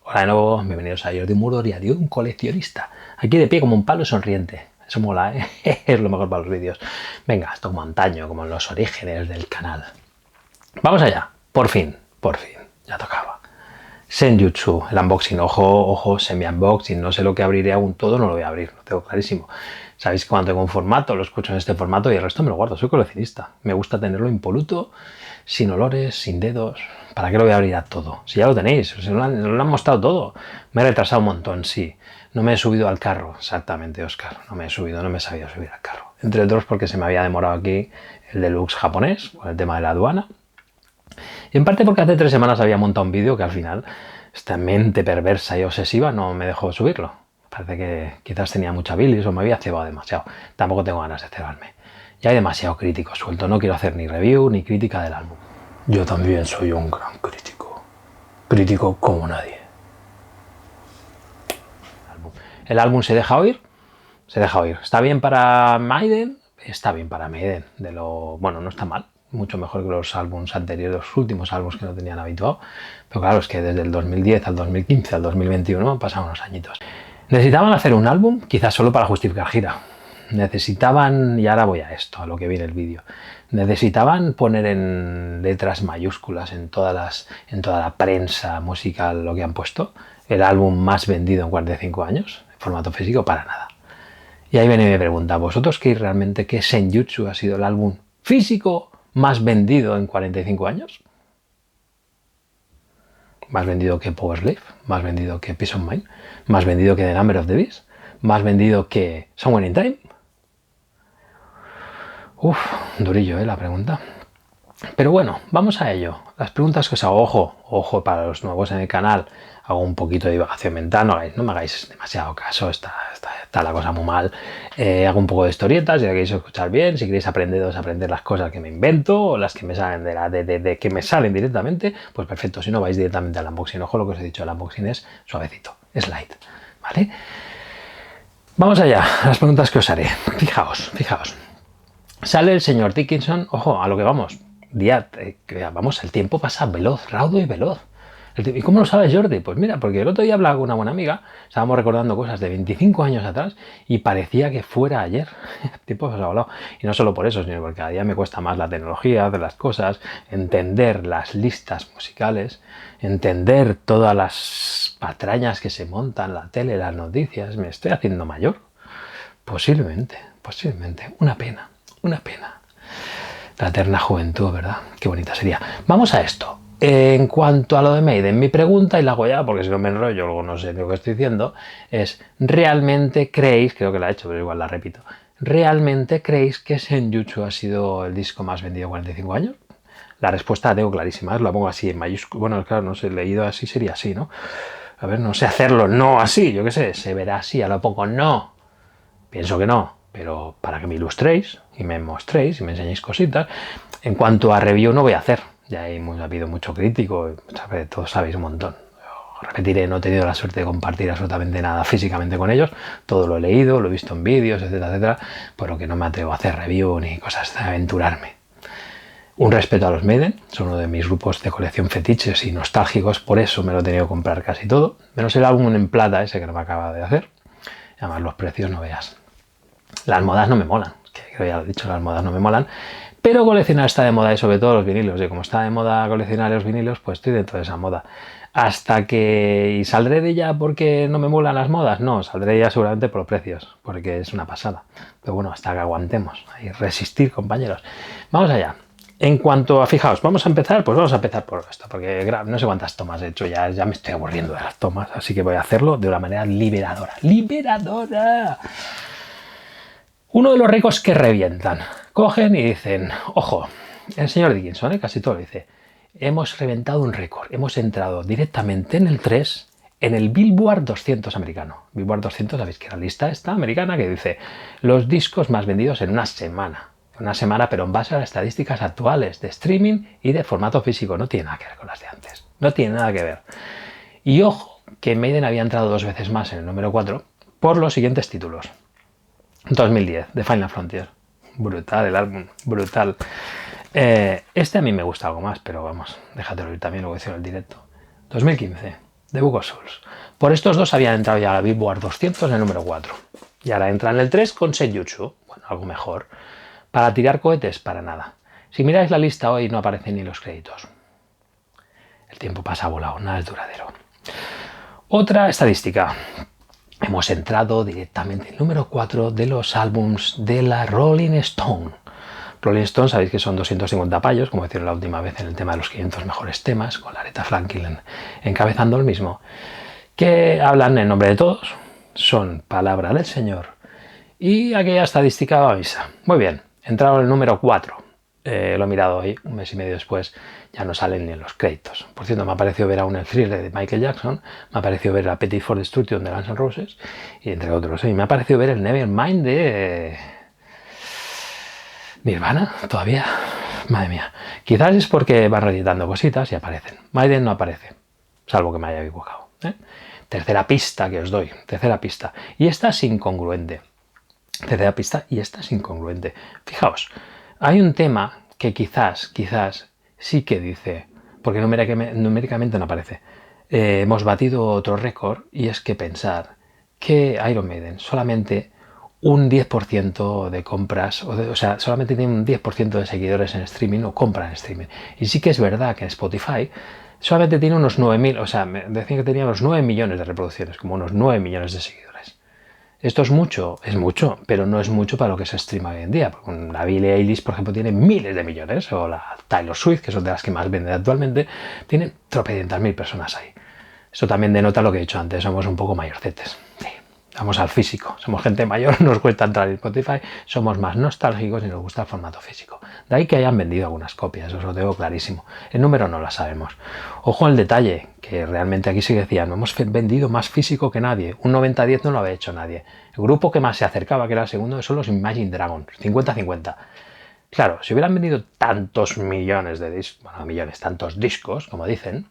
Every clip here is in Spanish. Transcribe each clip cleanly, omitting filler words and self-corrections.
Hola de nuevo, bienvenidos a Jordi Muro, diario de un coleccionista. Aquí de pie como un palo sonriente. Eso mola, ¿eh? Es lo mejor para los vídeos. Venga, esto como antaño, como en los orígenes del canal. Vamos allá, por fin, ya tocaba. Senjutsu, el unboxing, ojo, semi-unboxing, no sé lo que abriré aún todo, no lo voy a abrir, lo tengo clarísimo. Sabéis que cuando tengo un formato, lo escucho en este formato y el resto me lo guardo, soy coleccionista. Me gusta tenerlo impoluto, sin olores, sin dedos. ¿Para qué lo voy a abrir a todo? Si ya lo tenéis, si lo han mostrado todo. Me he retrasado un montón, sí. No me he subido al carro, exactamente, Oscar. No me he sabido subir al carro. Entre otros porque se me había demorado aquí el deluxe japonés, con el tema de la aduana. Y en parte porque hace 3 semanas había montado un vídeo que al final esta mente perversa y obsesiva no me dejó subirlo. Parece que quizás tenía mucha bilis o me había cebado demasiado. Tampoco tengo ganas de cebarme. Ya hay demasiado crítico suelto. No quiero hacer ni review ni crítica del álbum. Yo también soy un gran crítico. Crítico como nadie. El álbum se deja oír. Se deja oír. ¿Está bien para Maiden? Está bien para Maiden. Bueno, no está mal. Mucho mejor que los álbumes anteriores, los últimos álbumes que no tenían habituado. Pero claro, es que desde el 2010 al 2015 al 2021 han pasado unos añitos. Necesitaban hacer un álbum, quizás solo para justificar gira. Necesitaban, y ahora voy a esto, a lo que viene el vídeo, necesitaban poner en letras mayúsculas en toda la prensa musical lo que han puesto, el álbum más vendido en 45 años, en formato físico, para nada. Y ahí viene y me pregunta, ¿vosotros creéis realmente que Senjutsu ha sido el álbum físico más vendido en 45 años? Más vendido que Power Slave, más vendido que Peace of Mind, más vendido que The Number of the Beast, más vendido que Somewhere in Time. Uf, durillo, la pregunta. Pero bueno, vamos a ello. Las preguntas que os hago, ojo para los nuevos en el canal, hago un poquito de divagación mental, no me hagáis demasiado caso, está la cosa muy mal. Hago un poco de historietas, si la queréis escuchar bien, si queréis aprender las cosas que me invento, o las que me salen de que me salen directamente, pues perfecto, si no vais directamente al unboxing. Ojo, lo que os he dicho, el unboxing es suavecito, es light, ¿vale? Vamos allá, a las preguntas que os haré. Fijaos. Sale el señor Dickinson, ojo, a lo que vamos. Vamos, el tiempo pasa veloz, raudo y veloz. ¿Y cómo lo sabes, Jordi? Pues mira, porque el otro día hablaba con una buena amiga, estábamos recordando cosas de 25 años atrás y parecía que fuera ayer. El tiempo se ha volado. Y no solo por eso, sino porque cada día me cuesta más la tecnología, hacer las cosas, entender las listas musicales, entender todas las patrañas que se montan, la tele, las noticias. ¿Me estoy haciendo mayor? Posiblemente. Una pena. La eterna juventud, ¿verdad? Qué bonita sería. Vamos a esto. En cuanto a lo de Maiden, mi pregunta, y la hago ya porque si no me enrollo, luego no sé lo que estoy diciendo, es, ¿realmente creéis, creo que la he hecho, pero igual la repito, ¿realmente creéis que Senjutsu ha sido el disco más vendido en 45 años? La respuesta la tengo clarísima, la pongo así en mayúscula. Bueno, claro, no sé, leído así sería así, ¿no? A ver, no sé hacerlo, no así, yo qué sé, se verá así, a lo poco no. Pienso que no. Pero para que me ilustréis y me mostréis y me enseñéis cositas, en cuanto a review no voy a hacer. Ya ha habido mucho crítico, todos sabéis un montón. Repetiré, no he tenido la suerte de compartir absolutamente nada físicamente con ellos. Todo lo he leído, lo he visto en vídeos, etcétera, por lo que no me atrevo a hacer review ni cosas de aventurarme. Un respeto a los Maiden, son uno de mis grupos de colección fetiches y nostálgicos, por eso me lo he tenido que comprar casi todo, menos el álbum en plata ese que no me acaba de hacer. Además los precios no veas. Las modas no me molan, que creo ya lo he dicho, las modas no me molan, pero coleccionar está de moda y sobre todo los vinilos, y como está de moda coleccionar los vinilos, pues estoy dentro de esa moda. ¿Y saldré de ella porque no me molan las modas? No, saldré de ella seguramente por los precios, porque es una pasada. Pero bueno, hasta que aguantemos, ahí resistir, compañeros. Vamos allá. En cuanto a, fijaos, vamos a empezar por esto, porque no sé cuántas tomas he hecho, ya me estoy aburriendo de las tomas, así que voy a hacerlo de una manera liberadora. ¡Liberadora! Uno de los ricos que revientan. Cogen y dicen, ojo, el señor Dickinson, casi todo lo dice, hemos reventado un récord, hemos entrado directamente en el 3 en el Billboard 200 americano. Billboard 200, sabéis que la lista esta americana que dice los discos más vendidos en una semana. Pero en base a las estadísticas actuales de streaming y de formato físico. No tiene nada que ver con las de antes. No tiene nada que ver. Y ojo, que Maiden había entrado 2 veces más en el número 4 por los siguientes títulos. 2010, The Final Frontier. Brutal el álbum, brutal. Este a mí me gusta algo más, pero vamos, déjatelo ir también, lo que hice en el directo. 2015, The Book of Souls. Por estos dos habían entrado ya a la Billboard 200 en el número 4. Y ahora entra en el 3 con Senjutsu. Bueno, algo mejor. Para tirar cohetes, para nada. Si miráis la lista hoy no aparecen ni los créditos. El tiempo pasa volado, nada es duradero. Otra estadística. Hemos entrado directamente en el número 4 de los álbums de la Rolling Stone. Rolling Stone, sabéis que son 250 payos, como decían la última vez en el tema de los 500 mejores temas, con la Aretha Franklin encabezando el mismo, que hablan en nombre de todos, son palabra del Señor, y aquella estadística va a misa. Muy bien, entraron en el número 4. Lo he mirado hoy, un mes y medio después, ya no salen ni en los créditos. Por cierto, me ha parecido ver a un El Thriller de Michael Jackson, me ha parecido ver a Appetite for Destruction de Guns N' Roses, y entre otros, y me ha parecido ver el Nevermind de Nirvana, todavía, madre mía. Quizás es porque van reeditando cositas y aparecen. Maiden no aparece, salvo que me haya equivocado. Tercera pista que os doy, tercera pista. Y esta es incongruente. Tercera pista y esta es incongruente. Fijaos, hay un tema que quizás sí que dice, porque numéricamente no aparece. Hemos batido otro récord y es que pensar que Iron Maiden solamente un 10% de compras, o sea, solamente tiene un 10% de seguidores en streaming o compran en streaming. Y sí que es verdad que en Spotify solamente tiene unos 9.000, o sea, me decían que tenía unos 9 millones de reproducciones, como unos 9 millones de seguidores. ¿Esto es mucho? Es mucho, pero no es mucho para lo que se streama hoy en día. Porque la Billie Eilish, por ejemplo, tiene miles de millones, o la Taylor Swift, que son de las que más venden actualmente, tienen tropecientas mil personas ahí. Esto también denota lo que he dicho antes, somos un poco mayorcetes. Sí. Vamos al físico, somos gente mayor, nos cuesta entrar en Spotify, somos más nostálgicos y nos gusta el formato físico. De ahí que hayan vendido algunas copias, os lo tengo clarísimo. El número no lo sabemos. Ojo al detalle, que realmente aquí sí que decían, no hemos vendido más físico que nadie, un 90-10 no lo había hecho nadie. El grupo que más se acercaba, que era el segundo, son los Imagine Dragons, 50-50. Claro, si hubieran vendido tantos millones de discos, bueno, millones, tantos discos, como dicen,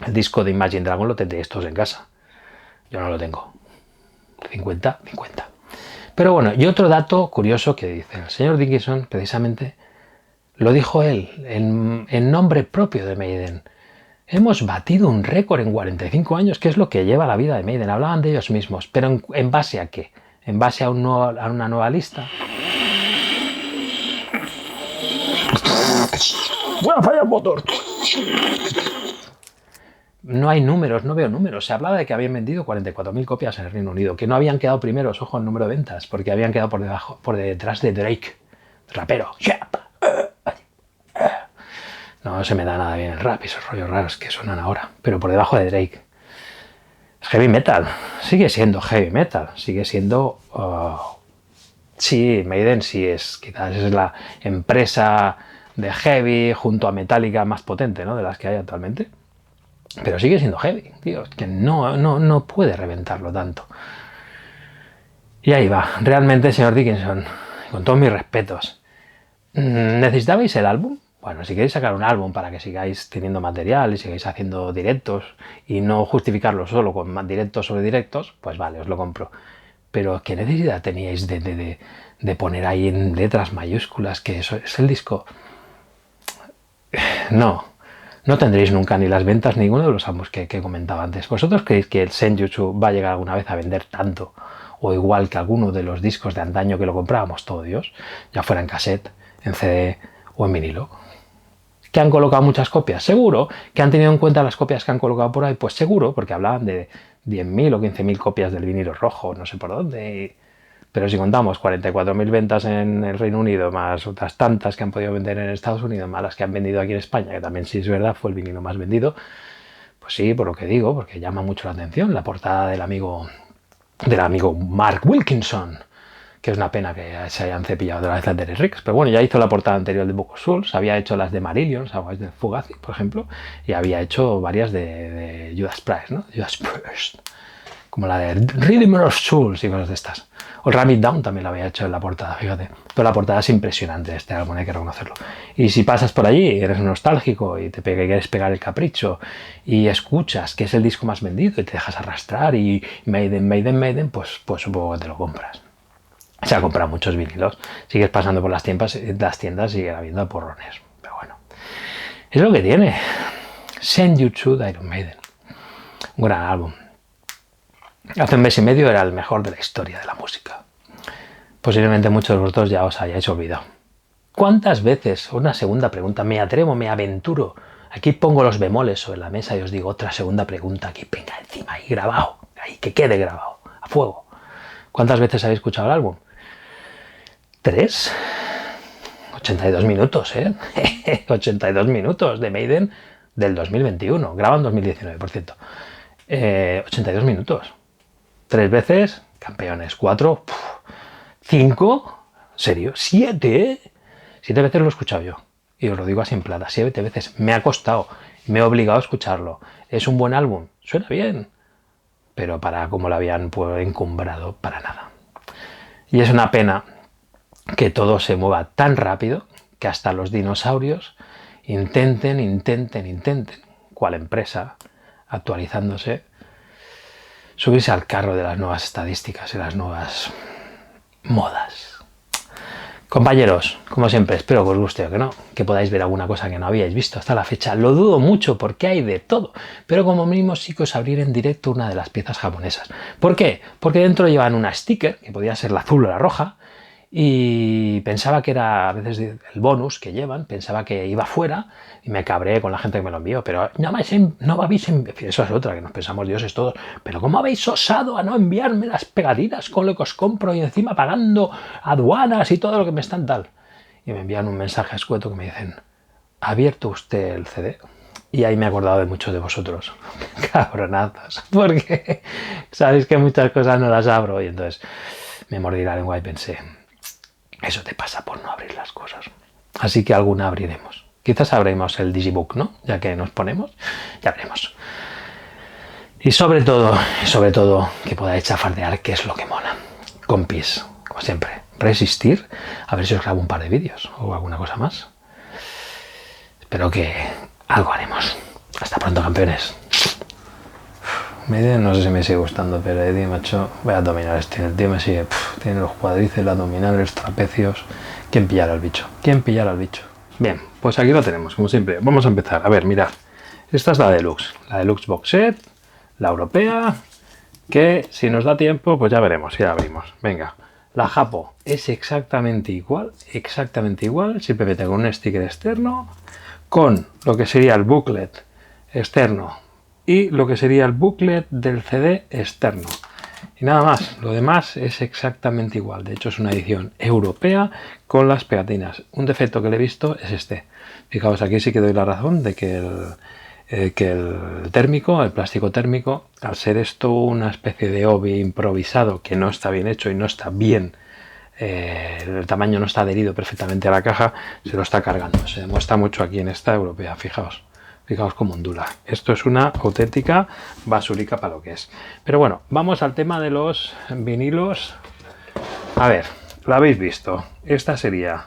el disco de Imagine Dragons lo tendréis todos en casa. Yo no lo tengo. 50-50. Pero bueno, y otro dato curioso que dice el señor Dickinson, precisamente, lo dijo él, en nombre propio de Maiden. Hemos batido un récord en 45 años, que es lo que lleva la vida de Maiden. Hablaban de ellos mismos, pero ¿en base a qué? ¿En base a una nueva lista? ¡Bueno, falla el motor! No hay números, no veo números. Se hablaba de que habían vendido 44.000 copias en el Reino Unido, que no habían quedado primeros, ojo, en número de ventas, porque habían quedado por detrás de Drake, rapero. No se me da nada bien el rap, esos rollos raros que suenan ahora, pero por debajo de Drake. Es heavy metal, sigue siendo heavy metal, sigue siendo... sí, Maiden sí es, quizás es la empresa de heavy junto a Metallica más potente, ¿no?, de las que hay actualmente. Pero sigue siendo heavy, tío, que no puede reventarlo tanto. Y ahí va, realmente, señor Dickinson, con todos mis respetos, ¿necesitabais el álbum? Bueno, si queréis sacar un álbum para que sigáis teniendo material y sigáis haciendo directos y no justificarlo solo con más directos sobre directos, pues vale, os lo compro. Pero ¿qué necesidad teníais de poner ahí en letras mayúsculas que eso es el disco? No tendréis nunca ni las ventas ni ninguno de los álbumes que comentaba antes. ¿Vosotros creéis que el Senjutsu va a llegar alguna vez a vender tanto o igual que alguno de los discos de antaño que lo comprábamos todo Dios, ya fuera en cassette, en CD o en vinilo? ¿Que han colocado muchas copias? Seguro. ¿Que han tenido en cuenta las copias que han colocado por ahí? Pues seguro, porque hablaban de 10.000 o 15.000 copias del vinilo rojo, no sé por dónde. Pero si contamos 44.000 ventas en el Reino Unido, más otras tantas que han podido vender en Estados Unidos, más las que han vendido aquí en España, que también sí es verdad, fue el vinilo más vendido, pues sí, por lo que digo, porque llama mucho la atención la portada del amigo Mark Wilkinson, que es una pena que se hayan cepillado de la vez las de Derek Riggs, pero bueno, ya hizo la portada anterior de Book of Souls, había hecho las de Marillion, ¿sabes?, de Fugazi, por ejemplo, y había hecho varias de Judas Priest, ¿no? Judas Priest, como la de Rhythm of Souls y cosas de estas. O Ram It Down también la había hecho en la portada, fíjate. Pero la portada es impresionante, este álbum, hay que reconocerlo. Y si pasas por allí, eres nostálgico y quieres pegar el capricho y escuchas que es el disco más vendido y te dejas arrastrar y Maiden, pues supongo que te lo compras. Se ha comprado muchos vinilos. Sigues pasando por las tiendas y sigue habiendo porrones. Pero bueno, es lo que tiene Senjutsu de Iron Maiden. Un gran álbum. Hace un mes y medio era el mejor de la historia de la música. Posiblemente muchos de vosotros ya os hayáis olvidado. ¿Cuántas veces, una segunda pregunta, me atrevo, me aventuro? Aquí pongo los bemoles sobre la mesa y os digo otra segunda pregunta aquí, venga, encima, ahí grabado, ahí que quede grabado, a fuego. ¿Cuántas veces habéis escuchado el álbum? 3. 82 minutos, ¿eh? 82 minutos de Maiden del 2021. Graba en 2019, por cierto. 82 minutos. 3 veces, campeones. 4, 5, ¿serio? 7, ¿eh? 7 veces lo he escuchado yo. Y os lo digo así en plata. 7 veces. Me ha costado. Me he obligado a escucharlo. ¿Es un buen álbum? Suena bien. Pero para como lo habían encumbrado, para nada. Y es una pena que todo se mueva tan rápido que hasta los dinosaurios intenten, cual empresa, actualizándose, subirse al carro de las nuevas estadísticas y las nuevas modas. Compañeros, como siempre, espero que os guste o que no, que podáis ver alguna cosa que no habíais visto hasta la fecha. Lo dudo mucho porque hay de todo, pero como mínimo sí que os abriré en directo una de las piezas japonesas. ¿Por qué? Porque dentro llevan una sticker, que podía ser la azul o la roja, y pensaba que era a veces el bonus que llevan, pensaba que iba fuera y me cabré con la gente que me lo envió, pero no habéis eso es otra, que nos pensamos dioses todos, pero ¿cómo habéis osado a no enviarme las pegatinas con lo que os compro y encima pagando aduanas y todo lo que me están tal? Y me envían un mensaje escueto que me dicen, ¿ha abierto usted el CD? Y ahí me he acordado de muchos de vosotros, cabronazos, porque sabéis que muchas cosas no las abro y entonces me mordí la lengua y pensé, eso te pasa por no abrir las cosas. Así que alguna abriremos. Quizás abriremos el Digibook, ¿no? Ya que nos ponemos, ya veremos. Y sobre todo, que podáis chafardear, que es lo que mola. Compis, como siempre, resistir, a ver si os grabo un par de vídeos o alguna cosa más. Espero que algo haremos. Hasta pronto, campeones. No sé si me sigue gustando, pero Eddie, macho, voy a dominar este. El tío me sigue, tiene los cuádriceps, los abdominales, trapecios. ¿Quién pillará al bicho? ¿Quién pillará al bicho? Bien, pues aquí lo tenemos, como siempre. Vamos a empezar. A ver, mirad. Esta es la Deluxe Box Set, la europea, que si nos da tiempo, pues ya veremos, ya la abrimos. Venga, la Japo es exactamente igual, simplemente con un sticker externo, con lo que sería el booklet externo y lo que sería el booklet del CD externo. Y nada más, lo demás es exactamente igual. De hecho, es una edición europea con las pegatinas. Un defecto que le he visto es este. Fijaos, aquí sí que doy la razón de que el térmico, el plástico térmico, al ser esto una especie de obi improvisado que no está bien hecho y no está bien, el tamaño no está adherido perfectamente a la caja, se lo está cargando. Se demuestra mucho aquí en esta europea, fijaos. Fijaos cómo ondula. Esto es una auténtica basurica para lo que es. Pero bueno, vamos al tema de los vinilos. A ver, lo habéis visto. Esta sería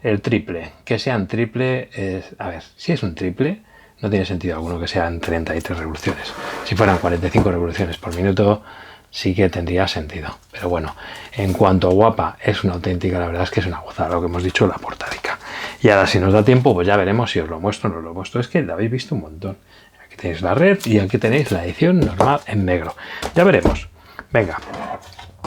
el triple. Que sean triple, a ver, si es un triple, no tiene sentido alguno que sean 33 revoluciones. Si fueran 45 revoluciones por minuto, sí que tendría sentido. Pero bueno, en cuanto a guapa, es una auténtica, la verdad es que es una gozada, lo que hemos dicho, la portádica. Y ahora, si nos da tiempo, pues ya veremos si os lo muestro o no lo muestro. Es que lo habéis visto un montón. Aquí tenéis la red y aquí tenéis la edición normal en negro. Ya veremos. Venga.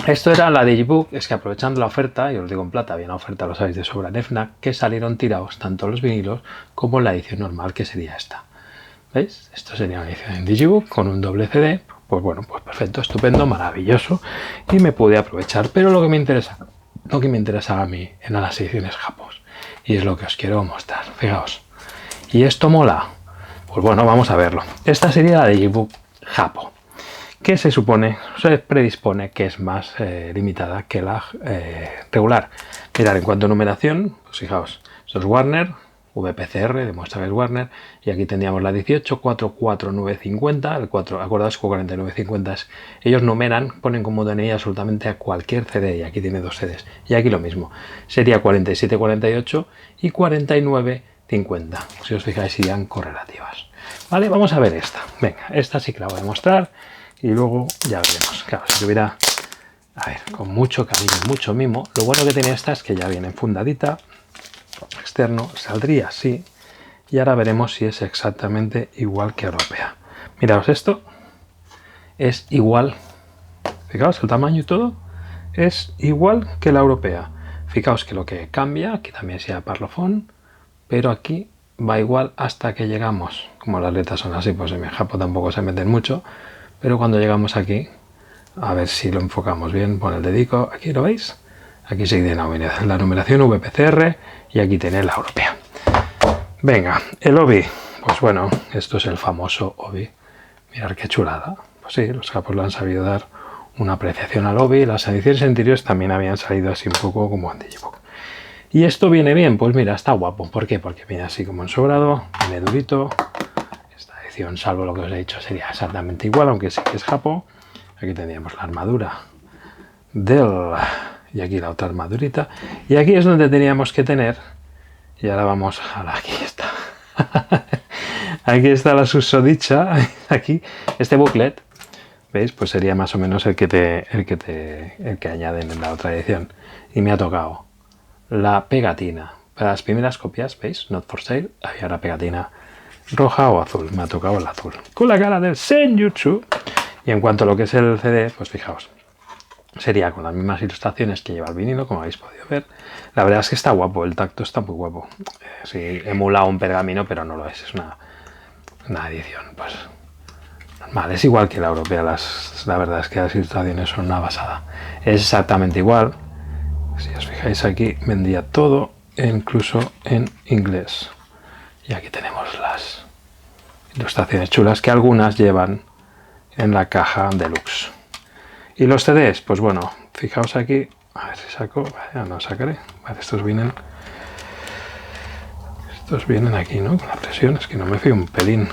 Esto era la Digibook. Es que aprovechando la oferta, y os digo en plata, había una oferta, lo sabéis, de sobra en FNAC, que salieron tirados tanto los vinilos como la edición normal, que sería esta. ¿Veis? Esto sería una edición en Digibook con un doble CD. Pues bueno, pues perfecto, estupendo, maravilloso. Y me pude aprovechar. Pero lo que me interesaba a mí eran las ediciones japos. Y es lo que os quiero mostrar. Fijaos. ¿Y esto mola? Pues bueno, vamos a verlo. Esta sería la Digibook Japo, que se predispone que es más limitada que la regular. Mirad, en cuanto a numeración, pues fijaos, esto es Warner, VPCR, demuestra que es Warner, y aquí tendríamos la 18, 44950, el 4, acordaos que 4950 ellos numeran, ponen como DNI absolutamente a cualquier CD, y aquí tiene dos CDs, y aquí lo mismo, sería 4748 y 4950, si os fijáis irían correlativas. Vale, vamos a ver esta, venga, esta sí que la voy a mostrar, y luego ya veremos, claro, si tuviera, a ver, con mucho cariño, mucho mimo, lo bueno que tiene esta es que ya viene fundadita, externo, saldría así, y ahora veremos si es exactamente igual que europea. Miraos esto, es igual. Fijaos, el tamaño y todo es igual que la europea. Fijaos que lo que cambia, que también sea Parlophone, pero aquí va igual hasta que llegamos. Como las letras son así, pues en mi Japo tampoco se meten mucho, pero cuando llegamos aquí, a ver si lo enfocamos bien, pon el dedico, aquí lo veis, aquí sigue la numeración VPCR y aquí tenéis la europea. Venga, el OBI, pues bueno, esto es el famoso OBI. Mirad qué chulada. Pues sí, los Japos le han sabido dar una apreciación al OBI. Las ediciones anteriores también habían salido así un poco como en Digibook. ¿Y esto viene bien? Pues mira, está guapo. ¿Por qué? Porque viene así como en sobrado, viene durito. Esta edición, salvo lo que os he dicho, sería exactamente igual, aunque sí que es Japo. Aquí tendríamos la armadura del... y aquí la otra armadurita. Y aquí es donde teníamos que tener... y ahora vamos a la... aquí está. Aquí está la susodicha. Aquí, este booklet, ¿veis? Pues sería más o menos el que añaden en la otra edición. Y me ha tocado la pegatina. Para las primeras copias, ¿veis? Not for sale. Había la pegatina roja o azul. Me ha tocado el azul. Con la cara del Senjutsu. Y en cuanto a lo que es el CD, pues fijaos. Sería con las mismas ilustraciones que lleva el vinilo, como habéis podido ver. La verdad es que está guapo, el tacto está muy guapo. Sí, emula un pergamino, pero no lo es. Es una edición, pues normal. Es igual que la europea. La verdad es que las ilustraciones son una basada. Es exactamente igual. Si os fijáis aquí, vendría todo, incluso en inglés. Y aquí tenemos las ilustraciones chulas que algunas llevan en la caja deluxe. Y los CDs, pues bueno, fijaos aquí, a ver si saco, ya no sacaré, vale, estos vienen aquí, ¿no? Con la presión, es que no me fío un pelín.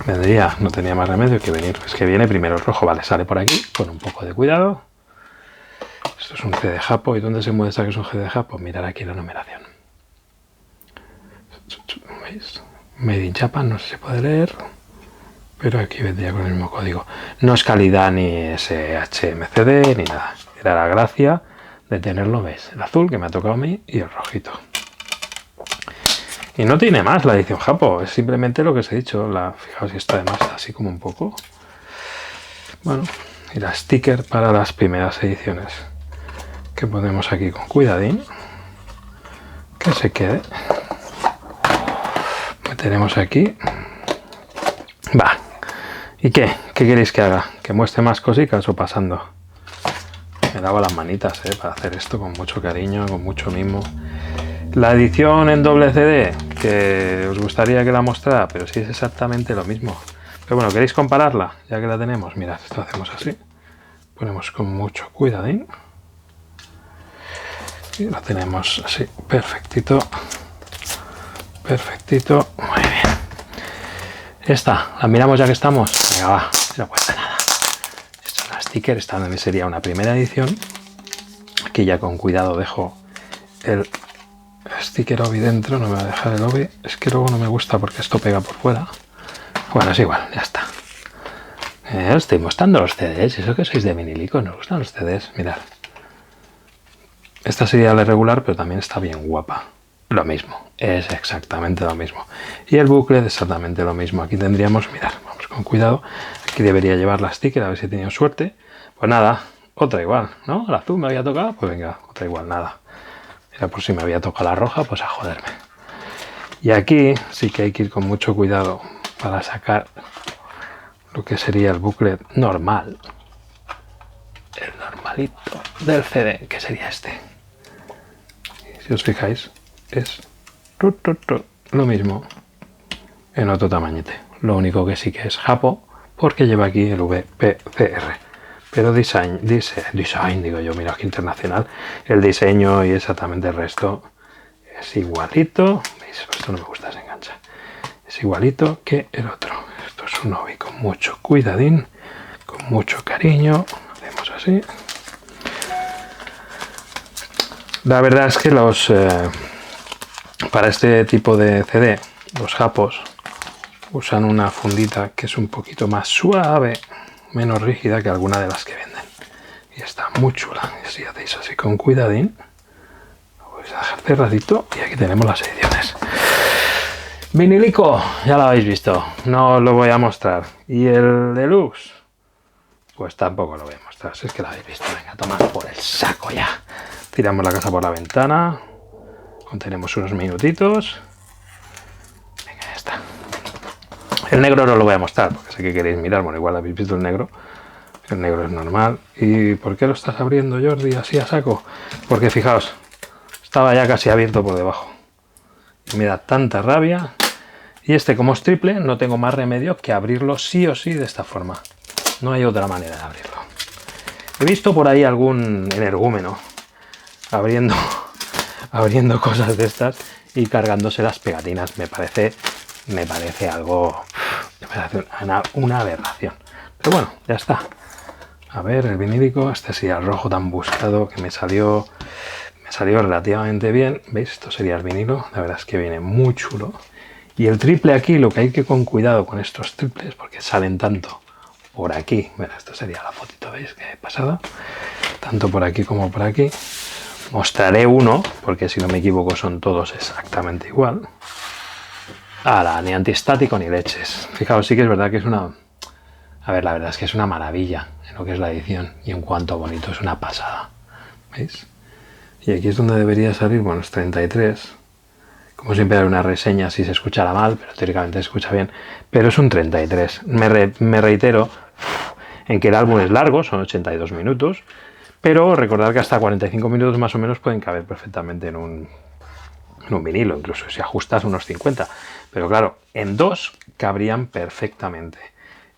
Vendría, no tenía más remedio que venir, es que viene primero el rojo, vale, sale por aquí, con un poco de cuidado. Esto es un CD Japo, ¿y dónde se muestra que es un CD Japo? Mirar aquí la numeración. ¿Veis? Made in Japan, no sé si se puede leer, pero aquí vendría con el mismo código. No es calidad ni SHMCD ni nada. Era la gracia de tenerlo, ¿ves? El azul que me ha tocado a mí y el rojito. Y no tiene más la edición Japo, es simplemente lo que os he dicho. Fijaos si está además así como un poco. Bueno, y la sticker para las primeras ediciones. Que ponemos aquí con cuidadín. Que se quede. Meteremos aquí. Va. ¿Y qué? ¿Qué queréis que haga? ¿Que muestre más cositas o pasando? Me lavo las manitas, para hacer esto con mucho cariño, con mucho mimo. La edición en doble CD, que os gustaría que la mostrara, pero sí es exactamente lo mismo. Pero bueno, ¿queréis compararla? Ya que la tenemos, mirad, esto hacemos así. Ponemos con mucho cuidadín. Y lo tenemos así, perfectito. Perfectito, muy bien. Esta, la miramos ya que estamos. Venga, va, no cuesta nada. Esta es una sticker, esta también sería una primera edición. Aquí ya con cuidado dejo el sticker OBI dentro, no me va a dejar el OBI. Es que luego no me gusta porque esto pega por fuera. Bueno, es igual, ya está. Os estoy mostrando los CDs, eso que sois de Minilico, nos gustan los CDs, mirad. Esta sería la regular, pero también está bien guapa. Lo mismo, es exactamente lo mismo. Y el booklet exactamente lo mismo. Aquí tendríamos, mirad, vamos con cuidado. Aquí debería llevar la sticker, a ver si he tenido suerte. Pues nada, otra igual, ¿no? El azul me había tocado, pues venga, otra igual, nada. Era por si me había tocado la roja, pues a joderme. Y aquí sí que hay que ir con mucho cuidado para sacar lo que sería el booklet normal. El normalito del CD, que sería este. Si os fijáis, es lo mismo en otro tamañete. Lo único que sí que es Japo, porque lleva aquí el VPCR. Pero design, digo yo, mira aquí internacional, el diseño y exactamente el resto es igualito. ¿Veis? Esto no me gusta, se engancha. Es igualito que el otro. Esto es un OBI con mucho cuidadín, con mucho cariño. Hacemos así. La verdad es que para este tipo de CD, los japos usan una fundita que es un poquito más suave, menos rígida que alguna de las que venden. Y está muy chula. Y si hacéis así con cuidadín, lo vais a dejar cerradito y aquí tenemos las ediciones. Vinilico, ya lo habéis visto, no os lo voy a mostrar. Y el deluxe, Pues tampoco lo voy a mostrar, si es que lo habéis visto. Venga, toma por el saco ya. Tiramos la casa por la ventana. Contenemos unos minutitos. Venga, ya está. El negro no lo voy a mostrar, porque sé que queréis mirar. Bueno, igual habéis visto el negro. El negro es normal. ¿Y por qué lo estás abriendo, Jordi, así a saco? Porque fijaos, estaba ya casi abierto por debajo. Y me da tanta rabia. Y este, como es triple, no tengo más remedio que abrirlo sí o sí de esta forma. No hay otra manera de abrirlo. He visto por ahí algún energúmeno abriendo cosas de estas y cargándose las pegatinas. Me parece algo, me parece una aberración. Pero bueno, ya está. A ver, el vinílico, este sí, el rojo tan buscado que me salió relativamente bien. ¿Veis? Esto sería el vinilo. La verdad es que viene muy chulo. Y el triple aquí, lo que hay que con cuidado con estos triples, porque salen tanto por aquí. Bueno, esto sería la fotito, ¿veis? Qué pasada. Tanto por aquí como por aquí. Mostraré uno, porque si no me equivoco son todos exactamente igual. Ahora, ni antiestático ni leches. Fijaos, sí que es verdad que es una... A ver, la verdad es que es una maravilla en lo que es la edición. Y en cuanto a bonito, es una pasada. ¿Veis? Y aquí es donde debería salir, bueno, es 33. Como siempre hay una reseña si se escuchará mal, pero teóricamente se escucha bien. Pero es un 33. Me reitero en que el álbum es largo, son 82 minutos. Pero recordad que hasta 45 minutos más o menos pueden caber perfectamente en un vinilo, incluso si ajustas unos 50. Pero claro, en dos cabrían perfectamente.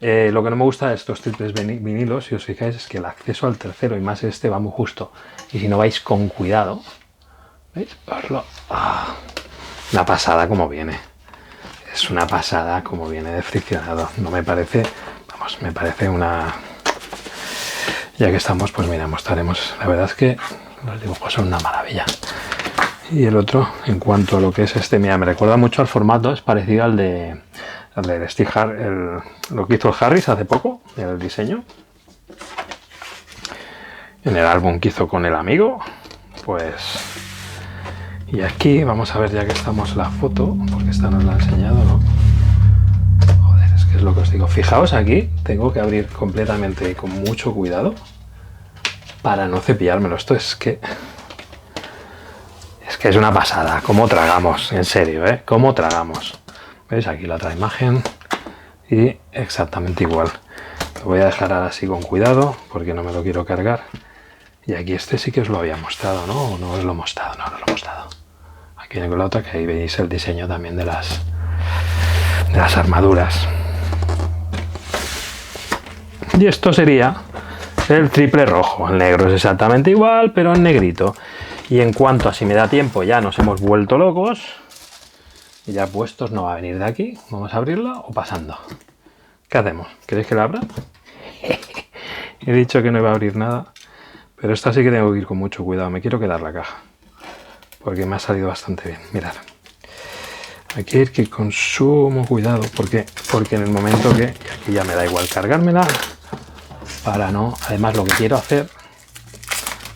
Lo que no me gusta de estos triples vinilos, si os fijáis, es que el acceso al tercero y más este va muy justo. Y si no vais con cuidado, ¿veis? Una pasada como viene. Es una pasada como viene de friccionado. No me parece, vamos, me parece una... Ya que estamos, pues mira, mostraremos. La verdad es que los dibujos son una maravilla. Y el otro, en cuanto a lo que es este, mira, me recuerda mucho al formato, es parecido al de Steve lo que hizo el Harris hace poco, el diseño. En el álbum que hizo con el amigo, pues... Y aquí vamos a ver, ya que estamos, la foto, porque esta nos la ha enseñado, ¿no? Joder, es que es lo que os digo. Fijaos aquí, tengo que abrir completamente y con mucho cuidado para no cepillármelo. Esto es que es una pasada. Cómo tragamos, en serio, ¿eh? Cómo tragamos. ¿Veis? Aquí la otra imagen y exactamente igual. Lo voy a dejar ahora así con cuidado porque no me lo quiero cargar. Y aquí este sí que os lo había mostrado, ¿no? ¿O no os lo he mostrado? No, no lo he mostrado. Aquí en la otra, que ahí veis el diseño también de las armaduras. Y esto sería el triple rojo. El negro es exactamente igual, pero en negrito. Y en cuanto a si me da tiempo, ya nos hemos vuelto locos. Y ya puestos, no va a venir de aquí. Vamos a abrirla o pasando. ¿Qué hacemos? ¿Queréis que la abra? He dicho que no iba a abrir nada. Pero esta sí que tengo que ir con mucho cuidado. Me quiero quedar la caja. Porque me ha salido bastante bien. Mirad. Aquí hay que ir con sumo cuidado. Porque en el momento que... Y aquí ya me da igual cargármela. Para no... Además lo que quiero hacer...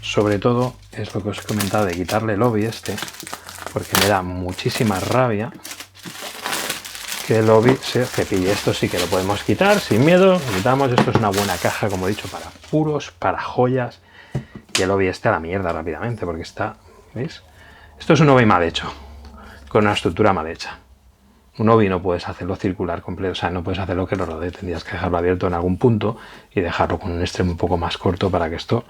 Sobre todo es lo que os he comentado de quitarle el lobby este. Porque me da muchísima rabia que el lobby se cepille. Esto sí que lo podemos quitar sin miedo. Lo quitamos. Esto es una buena caja, como he dicho, para puros, para joyas. Y el lobby este a la mierda rápidamente porque está... ¿Veis? Esto es un lobby mal hecho. Con una estructura mal hecha. Un lobby no puedes hacerlo circular completo. O sea, no puedes hacerlo que lo rodee. Tendrías que dejarlo abierto en algún punto y dejarlo con un extremo un poco más corto para que esto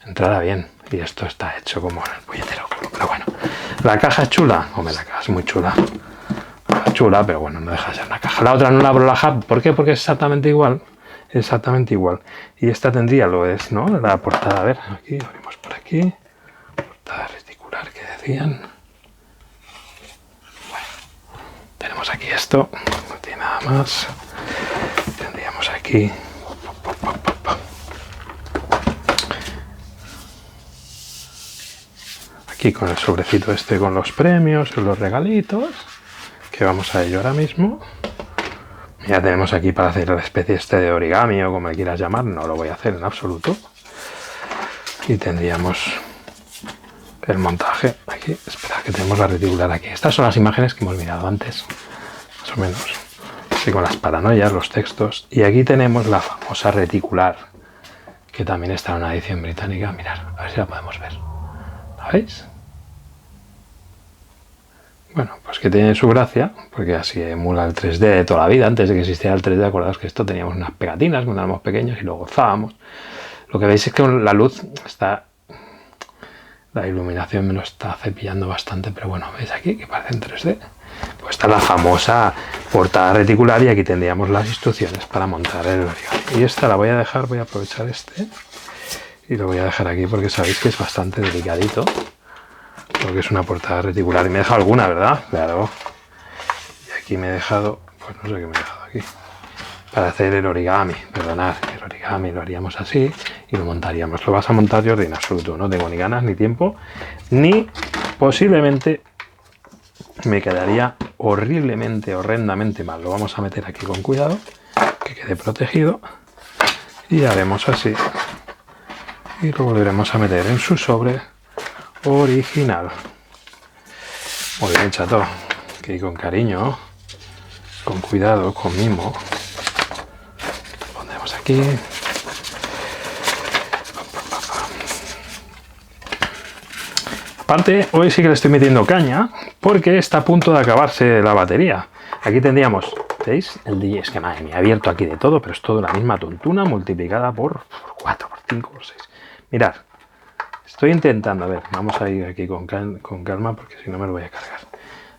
entrara bien. Y esto está hecho como el puñetero culo. Pero bueno, la caja es chula. Hombre, la caja es muy chula. Chula, pero bueno, no deja de ser una caja. La otra no la abro la hub. ¿Por qué? Porque es exactamente igual. Exactamente igual. Y esta tendría, lo es, ¿no? La portada, a ver, aquí, abrimos por aquí. Portada reticular que decían. Bueno, tenemos aquí esto. No tiene nada más. Tendríamos aquí. Aquí con el sobrecito este con los premios y los regalitos. Que vamos a ello ahora mismo. Ya tenemos aquí para hacer la especie este de origami o como le quieras llamar. No lo voy a hacer en absoluto. Y tendríamos el montaje aquí. Espera, que tenemos la reticular aquí. Estas son las imágenes que hemos mirado antes. Más o menos. Así con las paranoias, los textos. Y aquí tenemos la famosa reticular. que también está en una edición británica. Mirad, a ver si la podemos ver. ¿La veis? Bueno, pues que tiene su gracia, porque así emula el 3D de toda la vida. Antes de que existiera el 3D, acordaos que esto teníamos unas pegatinas cuando éramos pequeños y lo gozábamos. Lo que veis es que la luz está... La iluminación me lo está cepillando bastante, pero bueno, veis aquí que parece en 3D. Pues está la famosa portada reticular y aquí tendríamos las instrucciones para montar el origami. Y esta la voy a dejar, voy a aprovechar este y lo voy a dejar aquí porque sabéis que es bastante delicadito. Porque es una portada reticular y me he dejado alguna, ¿verdad? Claro. Y aquí me he dejado, pues no sé qué me he dejado aquí. Para hacer el origami, perdonad, el origami lo haríamos así y lo montaríamos. Lo vas a montar, Jordi, en absoluto. No tengo ni ganas, ni tiempo, ni posiblemente me quedaría horriblemente, horrendamente mal. Lo vamos a meter aquí con cuidado, que quede protegido. Y haremos así. Y lo volveremos a meter en su sobre original. Muy bien, chato. Aquí con cariño, con cuidado, con mimo. Pondremos aquí. Aparte, hoy sí que le estoy metiendo caña porque está a punto de acabarse la batería. Aquí tendríamos, ¿veis? El DJ, es que madre mía, he abierto aquí de todo, pero es todo la misma tontuna multiplicada por 4, por 5, por 6. Mirad, estoy intentando, a ver, vamos a ir aquí con calma porque si no me lo voy a cargar.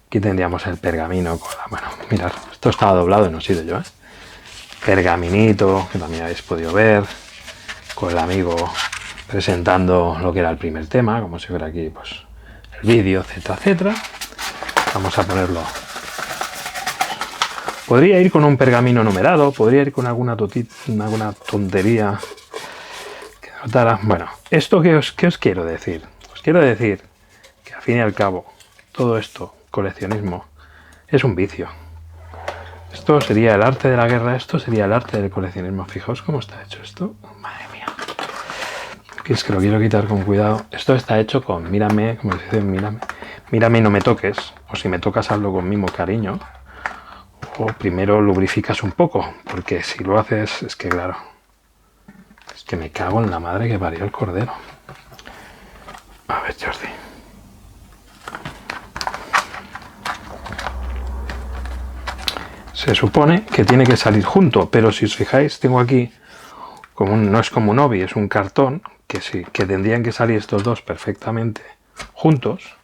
Aquí tendríamos el pergamino con la mano. Mirad, esto estaba doblado y no he sido yo, ¿eh? Pergaminito, que también habéis podido ver, con el amigo presentando lo que era el primer tema, como si fuera aquí, pues, el vídeo, etcétera, etcétera. Vamos a ponerlo. Podría ir con un pergamino numerado, podría ir con alguna tontería que notara. Bueno, esto ¿qué os quiero decir? Os quiero decir que al fin y al cabo, todo esto, coleccionismo, es un vicio. Esto sería el arte de la guerra, esto sería el arte del coleccionismo. Fijaos cómo está hecho esto. Madre mía. Que es que lo quiero quitar con cuidado. Esto está hecho con mírame, como se dice, mírame y no me toques. O si me tocas, hazlo con mimo, cariño. O primero lubrificas un poco, porque si lo haces, es que claro, es que me cago en la madre que parió el cordero. A ver, Jordi. Se supone que tiene que salir junto, pero si os fijáis, tengo aquí, no es como un obi, es un cartón, que sí, que tendrían que salir estos dos perfectamente juntos,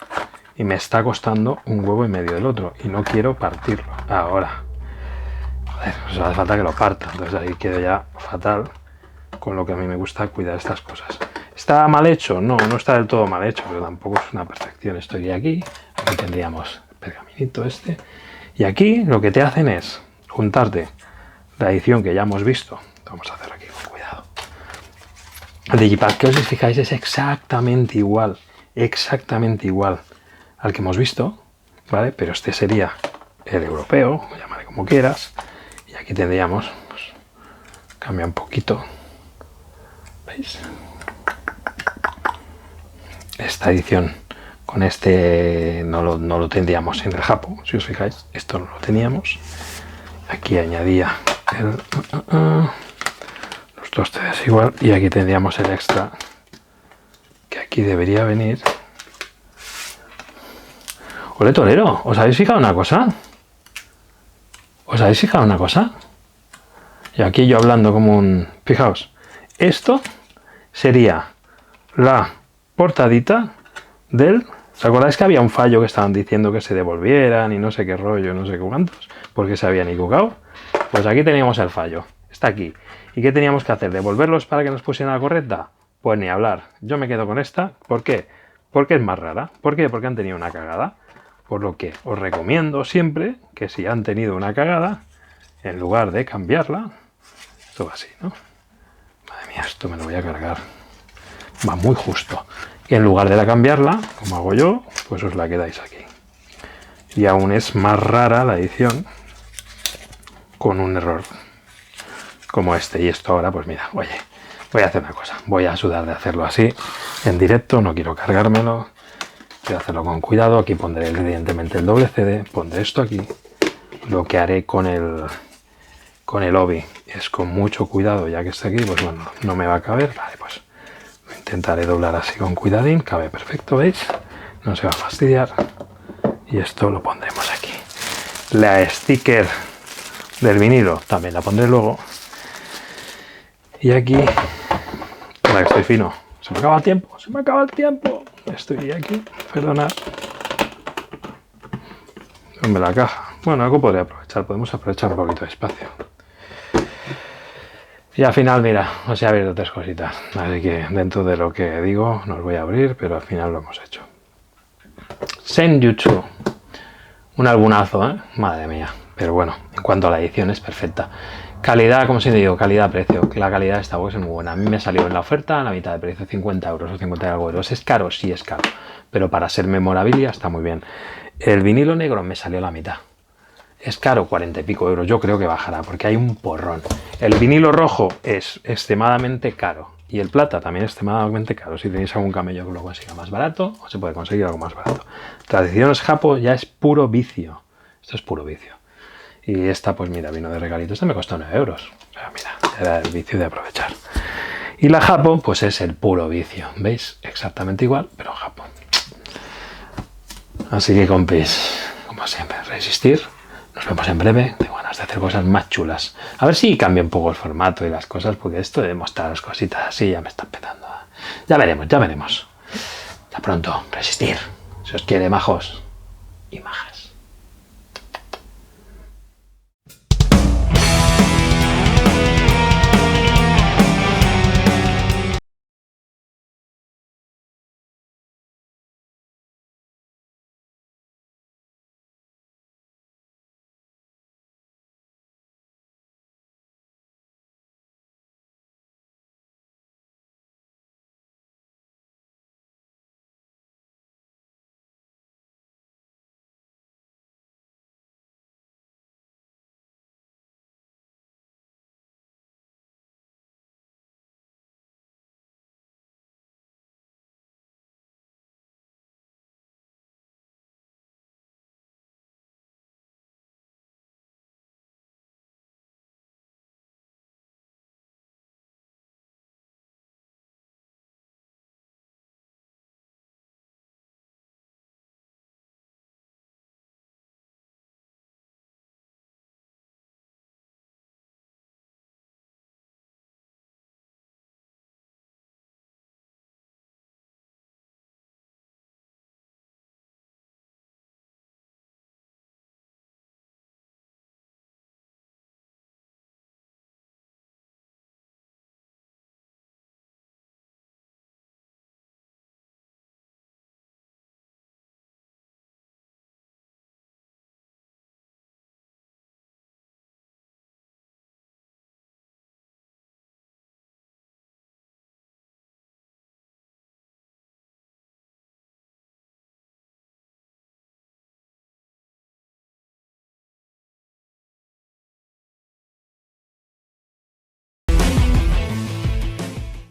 y me está costando un huevo y medio del otro, y no quiero partirlo ahora. Joder, pues hace falta que lo parta, entonces ahí quedo ya fatal, con lo que a mí me gusta cuidar estas cosas. ¿Está mal hecho? No, no está del todo mal hecho, pero tampoco es una perfección. Estoy aquí tendríamos el pergaminito este. Y aquí lo que te hacen es juntarte la edición que ya hemos visto. Vamos a hacer aquí con cuidado. El Digipack, que os fijáis, es exactamente igual al que hemos visto, ¿vale? Pero este sería el europeo, llamaré como quieras. Y aquí tendríamos, pues, cambia un poquito. ¿Veis? Esta edición con este no lo tendríamos en el Japo, si os fijáis, esto no lo teníamos. Aquí añadía los dos CDs igual y aquí tendríamos el extra, que aquí debería venir. Ole, tolero, ¿os habéis fijado una cosa? ¿Os habéis fijado una cosa? Y aquí yo hablando como un... Fijaos, esto sería la portadita del... ¿Os acordáis que había un fallo que estaban diciendo que se devolvieran y no sé qué rollo, no sé qué cuántos? Porque se habían equivocado. Pues aquí teníamos el fallo. Está aquí. ¿Y qué teníamos que hacer? ¿Devolverlos para que nos pusieran la correcta? Pues ni hablar. Yo me quedo con esta. ¿Por qué? Porque es más rara. ¿Por qué? Porque han tenido una cagada. Por lo que os recomiendo siempre que si han tenido una cagada, en lugar de cambiarla, esto va así, ¿no? Madre mía, esto me lo voy a cargar. Va muy justo. Y en lugar de cambiarla, como hago yo, pues os la quedáis aquí. Y aún es más rara la edición con un error como este. Y esto ahora, pues mira, oye, voy a hacer una cosa. Voy a sudar de hacerlo así, en directo, no quiero cargármelo. Quiero hacerlo con cuidado. Aquí pondré evidentemente el doble CD, pondré esto aquí. Lo que haré con con el obi es con mucho cuidado, ya que está aquí, pues bueno, no me va a caber. Vale, pues lo intentaré doblar así con cuidadín, cabe perfecto, ¿veis? No se va a fastidiar. Y esto lo pondremos aquí. La sticker del vinilo también la pondré luego. Y aquí, para que estoy fino, se me acaba el tiempo, se me acaba el tiempo. Estoy aquí, perdonad. Hombre, la caja. Bueno, algo podría aprovechar, podemos aprovechar un poquito de espacio. Y al final, mira, os he abierto 3 cositas. Así que dentro de lo que digo, no os voy a abrir, pero al final lo hemos hecho. Senjutsu. Un albumazo, ¿eh? Madre mía. Pero bueno, en cuanto a la edición es perfecta. Calidad, como siempre digo, calidad-precio. La calidad de esta box es muy buena. A mí me salió en la oferta a la mitad de precio, 50 euros o 50 y algo euros. ¿Es caro? Sí, es caro. Pero para ser memorabilia está muy bien. El vinilo negro me salió a la mitad. Es caro, 40 y pico euros. Yo creo que bajará porque hay un porrón. El vinilo rojo es extremadamente caro. Y el plata también es extremadamente caro. Si tenéis algún camello que lo consiga más barato, o se puede conseguir algo más barato. Tradiciones Japo ya es puro vicio. Esto es puro vicio. Y esta, pues mira, vino de regalito. Esta me costó 9 euros. O sea, mira, era el vicio de aprovechar. Y la Japo, pues es el puro vicio. ¿Veis? Exactamente igual, pero Japo. Así que, compis, como siempre, resistir. Nos vemos en breve. Tengo ganas de hacer cosas más chulas. A ver si cambia un poco el formato y las cosas, porque esto de mostraros cositas así ya me está empezando. Ya veremos, ya veremos. Hasta pronto. Resistir. Si os quiere, majos y majas.